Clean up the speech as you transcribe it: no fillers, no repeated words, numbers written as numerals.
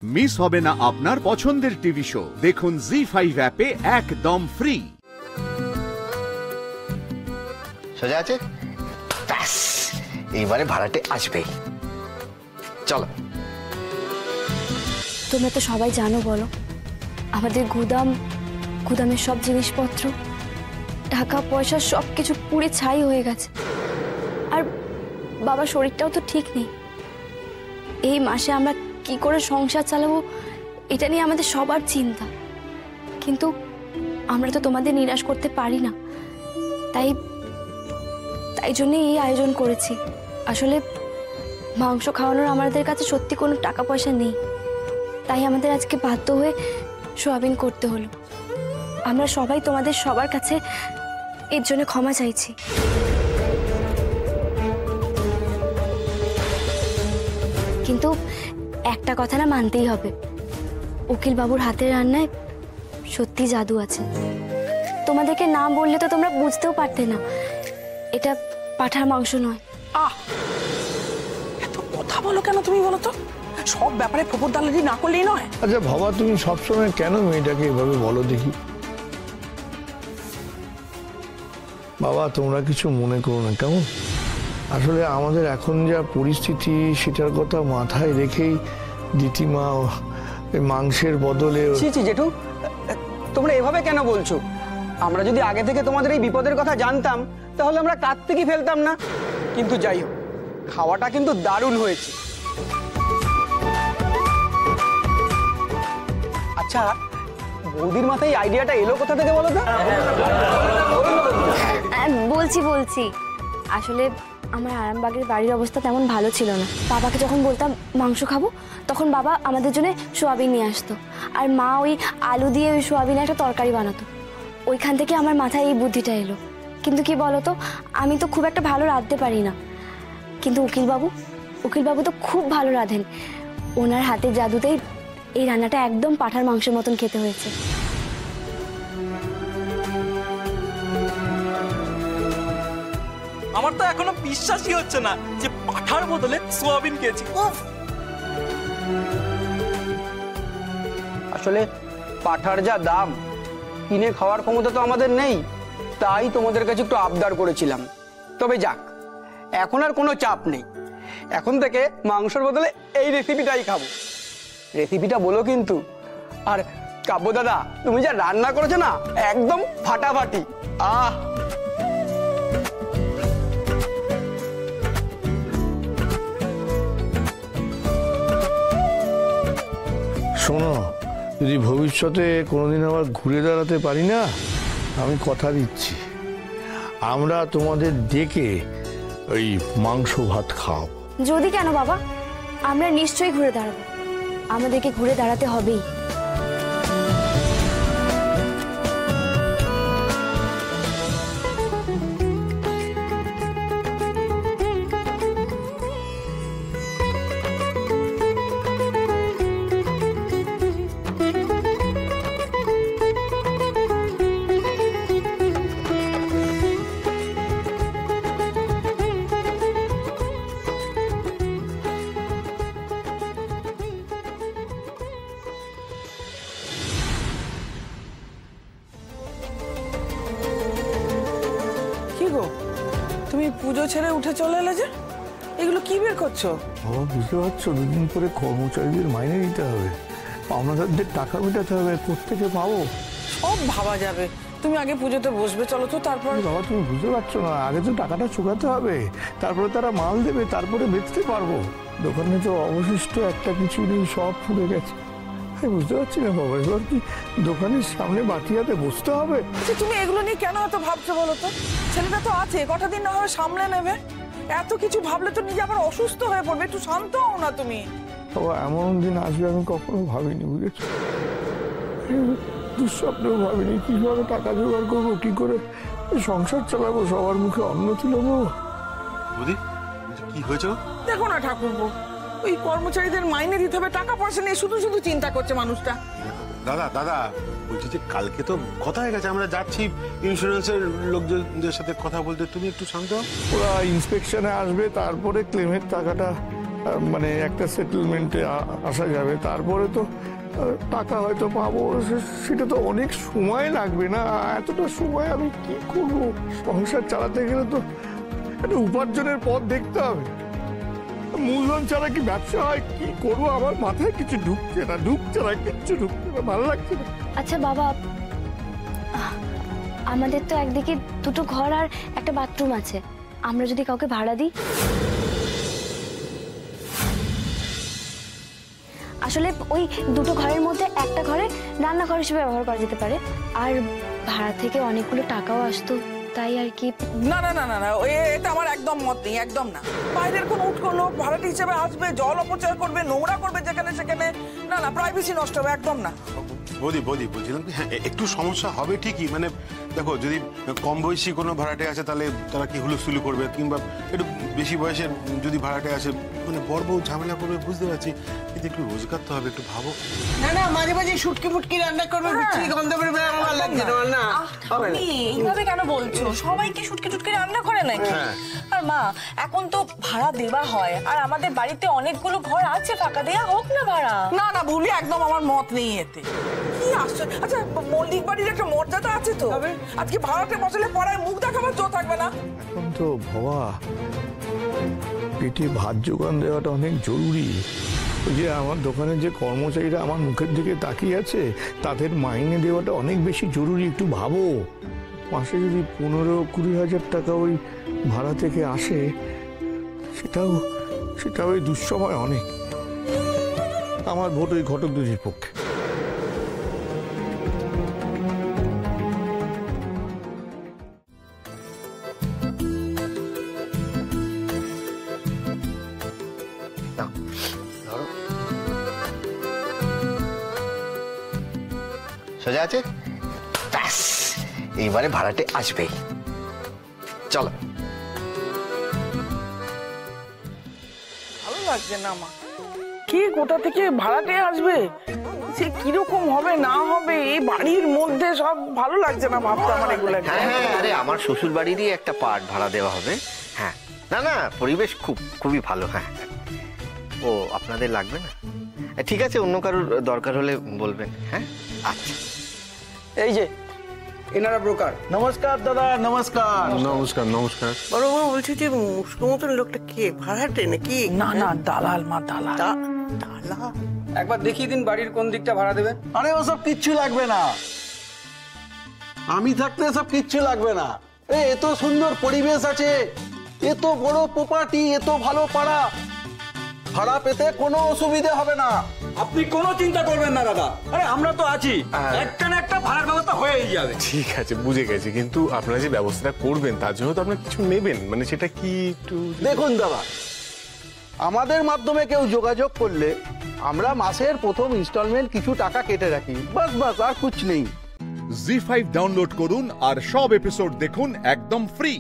Miss হবে না আপনার পছন্দের টিভি শো। দেখুন জি5 অ্যাপে একদম ফ্রি। সোজা আছে, ব্যাস এইবারে ভাড়াটে আসবেই। চলো। তোমরা তো সবাই জানো, বলো আমাদের গুদামের সব জিনিসপত্র, টাকা পয়সা সবকিছু পুড়ে ছাই হয়ে গেছে। আর বাবার শরীরটাও তো ঠিক নেই। এই মাসে আমরা কি করে সংসার চালাবো এটা নিয়ে আমাদের সবার চিন্তা। কিন্তু আমরা তো তোমাদের নিরাশ করতে পারি না, তাই জন্য এই আয়োজন করেছি। আসলে মাংস খাওয়ানোর আমাদের কাছে সত্যি কোনো টাকা পয়সা নেই, তাই আমাদের আজকে বাধ্য হয়ে সোয়াবিন করতে হলো। আমরা সবাই তোমাদের সবার কাছে এর জন্য ক্ষমা চাইছি। কিন্তু একটা কথা না মানতেই হবে, উকিল বাবুর হাতের রান্নায় সত্যি জাদু আছে। তোমাদেরকে না বললে তো তোমরা বুঝতেও পারতে না এটা পাঁঠার মাংস নয়। এত কথা বলো কেন তুমি, বলো তো? সব ব্যাপারে ফোপর দালালি না করলেই নয়। আচ্ছা বাবা, তুমি সবসময় কেন মেয়েটাকে এভাবে বলো দেখি? বাবা তোমরা কিছু মনে করো না কেমন? আসলে আমাদের এখন যা পরিস্থিতি সেটার কথা মাথায় রেখেই দিতিমা মাংসের বদলে। জেঠু, তোমরা এভাবে কেন বলছো? আমরা যদি আগে থেকে তোমাদের এই বিপদের কথা জানতাম তাহলে আমরা কার্তিকই ফেলতাম না। কিন্তু যাই হোক, খাওয়াটা কিন্তু দারুণ হয়েছে। আচ্ছা, বৌদির মাথায় এই আইডিয়াটা এলো কোথা থেকে বলো তো? বলছি আসলে আমার আরামবাগের বাড়ির অবস্থা তেমন ভালো ছিল না। বাবাকে যখন বলতাম মাংস খাবো, তখন বাবা আমাদের জন্য সোয়াবিন নিয়ে আসতো, আর মা ওই আলু দিয়ে ওই সোয়াবিনের একটা তরকারি বানাতো। ওইখান থেকে আমার মাথায় এই বুদ্ধিটা এলো। কিন্তু কি বলতো, আমি তো খুব একটা ভালো রাঁধতে পারি না, কিন্তু উকিলবাবু তো খুব ভালো রাঁধেন। ওনার হাতের জাদুতেই এই রান্নাটা একদম পাঁঠার মাংসের মতন খেতে হয়েছে। আমার তো এখনো বিশ্বাসই হচ্ছে না যে পাঁঠার বদলে সোয়াবিন খেয়েছি। আসলে পাঠার যা দাম, কিনে খাওয়ার ক্ষমতা তো আমাদের নেই, তাই তোমাদের কাছে একটু আবদার করেছিলাম। তবে যাক, এখন আর কোনো চাপ নেই। এখন থেকে মাংসের বদলে এই রেসিপিটাই খাবো। রেসিপিটা বলো কিন্তু। আর কাব্য দাদা, তুমি যা রান্না করেছো না, একদম ফাটাফাটি। আহ, শোনো, যদি ভবিষ্যতে কোনোদিন আবার ঘুরে দাঁড়াতে পারি না, আমি কথা দিচ্ছি আমরা তোমাদের ডেকে ওই মাংস ভাত খাও। যদি কেন বাবা, আমরা নিশ্চয়ই ঘুরে দাঁড়াবো। আমাদেরকে ঘুরে দাঁড়াতে হবেই। কি গো, তুমি পুজো ছেড়ে উঠে চলে এলে যে? এগুলো কি বের করছো? বাবা বুঝতে পারছো, দুদিন পরে কর্মচারীদের মাইনে দিতে হবে, পাওনাদারদের টাকা মেটাতে হবে, কোত্থেকে পাবো? সব ভাবা যাবে, তুমি আগে পুজোতে বসবে, চলো তো। তারপর বাবা তুমি বুঝতে পারছো না, আগে তো টাকাটা চুকাতে হবে, তারপরে তারা মাল দেবে, তারপরে বেচতে পারবো। দোকানে তো অবশিষ্ট একটা কিছু নেই, সব পুড়ে গেছে। আমি বুঝতে পারছি না বাবা, এবার কি দোকানের সামনে বাটি হাতে বসতে হবে? আচ্ছা, তুমি এগুলো নিয়ে কেন এত ভাবছো বলো তো? ছেলেটা তো আছে, কটা দিন না হয় সামলে নেবে। এত কিছু ভাবলে তো নিজে আবার অসুস্থ হয়ে পড়বে। একটু শান্ত হও না তুমি। বাবা এমন দিন আসবে আমি কখনো ভাবিনি, বুঝেছো? দুঃস্বপ্নেও ভাবিনি কিভাবে টাকা জোগাড় করবো, কি করে সংসার চালাবো, সবার মুখে অন্ন তুলবো। কি হয়েছে? দেখো না ঠাকুরপো, ওই কর্মচারীদের মাইনে দিতে হবে, টাকা পয়সা নিয়ে শুধু শুধু চিন্তা করছে মানুষটা। দাদা বলছি যে কালকে তো কথা হয়ে গেছে, আমরা যাচ্ছি ইন্স্যুরেন্সের লোকজনদের সাথে কথা বলতে, তুমি একটু শান্ত হও। ওরা ইন্সপেকশনে আসবে, তারপরে ক্লেমের টাকাটা মানে একটা সেটেলমেন্টে আসা যাবে, তারপরে তো টাকা হয়তো পাবো। সেটা তো অনেক সময় লাগবে না, এতটা সময় আমি কি করবো? সংসার চালাতে গেলে তো একটা উপার্জনের পথ দেখতে হবে। মূলধন ছাড়া কি ব্যবসা হয়? কি করবো? আমার মাথায় কিছু ঢুকছে না, কিচ্ছু ঢুকছে না, ভালো লাগছে না। আচ্ছা বাবা, আমাদের তো একদিকে দুটো ঘর আর একটা বাথরুম আছে, আমরা যদি কাউকে ভাড়া দিই? আসলে ওই দুটো ঘরের মধ্যে একটা ঘরে রান্নাঘর হিসেবে ব্যবহার করা যেতে পারে, আর ভাড়া থেকে অনেকগুলো টাকাও আসতো, তাই আর কি। না না না না না, এটা আমার একদম মত নেই, একদম না। বাইরের কোন উটকো লোক ভাড়াটি হিসেবে আসবে, জল অপচয় করবে, নোংরা করবে যেখানে সেখানে, না না, প্রাইভেসি নষ্ট হবে, একদম না। বৌদি বলছিলাম কি, হ্যাঁ একটু সমস্যা হবে ঠিকই, মানে দেখো যদি কম বয়সী কোনো ভাড়াটে আছে তাহলে তারা কি হুলুস্থুলু করবে, কিংবা একটু বেশি বয়সের যদি ভাড়াটে আছে মানে বড় বউ ঝামেলা করবে, বুঝতে পারছি, কিন্তু একটু রোজগার তো হবে, একটু ভাবো। না না, মাঝে মাঝে শুটকি ফুটকি রান্না করবে, বিচ্ছিরি গন্ধ বেরোবে, আমার ভালো লাগছে না। না তুমি এইভাবে কেন বলছো? সবাই কি শুটকি টুটকি রান্না করে নাকি? আর মা, এখন তো ভাড়া দেওয়া হয়, আর আমাদের বাড়িতে অনেকগুলো ঘর আছে ফাঁকা, দেয়া হোক না ভাড়া। না না ভুলি, একদম আমার মত নেই এতে। কি আশ্চর্য! আচ্ছা, মল্লিক বাড়ির একটা মর্যাদা আছে তো, আজকে ভাড়াটে বসলে পড়ায় মুখ দেখাবার জো থাকবে না। এখন তো বাবা পেটে ভাত যোগান দেওয়াটা অনেক জরুরি। ওই যে আমার দোকানে যে কর্মচারীরা আমার মুখের দিকে তাকিয়ে আছে, তাদের মাইনে দেওয়াটা অনেক বেশি জরুরি। একটু ভাবো, মাসে যদি 15-20 হাজার টাকা ওই ভাড়া থেকে আসে, সেটাও ওই দুঃসময় অনেক। আমার ভোট ওই ঘটক দুজির পক্ষে। সোজা আছে, ব্যাস এইবারে ভাড়াটে আসবেই। চলো। ভালো লাগছে না আমার, কি কোথা থেকে ভাড়াটে আসবে, সে কিরকম হবে না হবে, এই বাড়ির মধ্যে সব ভালো লাগছে না ভাবতে আমার এগুলো। হ্যাঁ হ্যাঁ, আরে আমার শ্বশুর বাড়িরই একটা পার্ট ভাড়া দেওয়া হবে। হ্যাঁ, না না, পরিবেশ খুবই ভালো। হ্যাঁ, ও আপনাদের লাগবে না? ঠিক আছে, অন্য কারোর দরকার হলে বলবেন। হ্যাঁ আচ্ছা। এই যে এনারা ব্রোকার। নমস্কার দাদা, নমস্কার। নমস্কার নমস্কার। বড় বউ, বলছি যে মুস্কো মতন লোকটা কে, ভাড়াটে নাকি? না না, দালাল মা, দালাল। দালা? একবার দেখিয়ে দিন বাড়ির কোন দিকটা ভাড়া দেবেন। আরে ওসব কিচ্ছু লাগবে না, আমি থাকতে সব কিচ্ছু লাগবে না। এত সুন্দর পরিবেশ আছে, এত বড় প্রপার্টি, এত ভালো পাড়া, ভাড়া পেতে কোনো অসুবিধা হবে না। আপনি কোনো চিন্তা করবেন না দাদা, আরে আমরা তো আছি, একটা না একটা ভাড়ার ব্যবস্থা হয়েই যাবে। ঠিক আছে, বুঝে গেছি, কিন্তু আপনারা যে ব্যবস্থাটা করবেন তার জন্য তো আপনারা কিছু নেবেন, মানে সেটা কি একটু দেখুন দাদা, আমাদের মাধ্যমে কেউ যোগাযোগ করলে আমরা মাসের প্রথম ইনস্টলমেন্ট কিছু টাকা কেটে রাখি, বাস, আর কুছ নেই। জি5 ডাউনলোড করুন আর সব এপিসোড দেখুন একদম ফ্রি।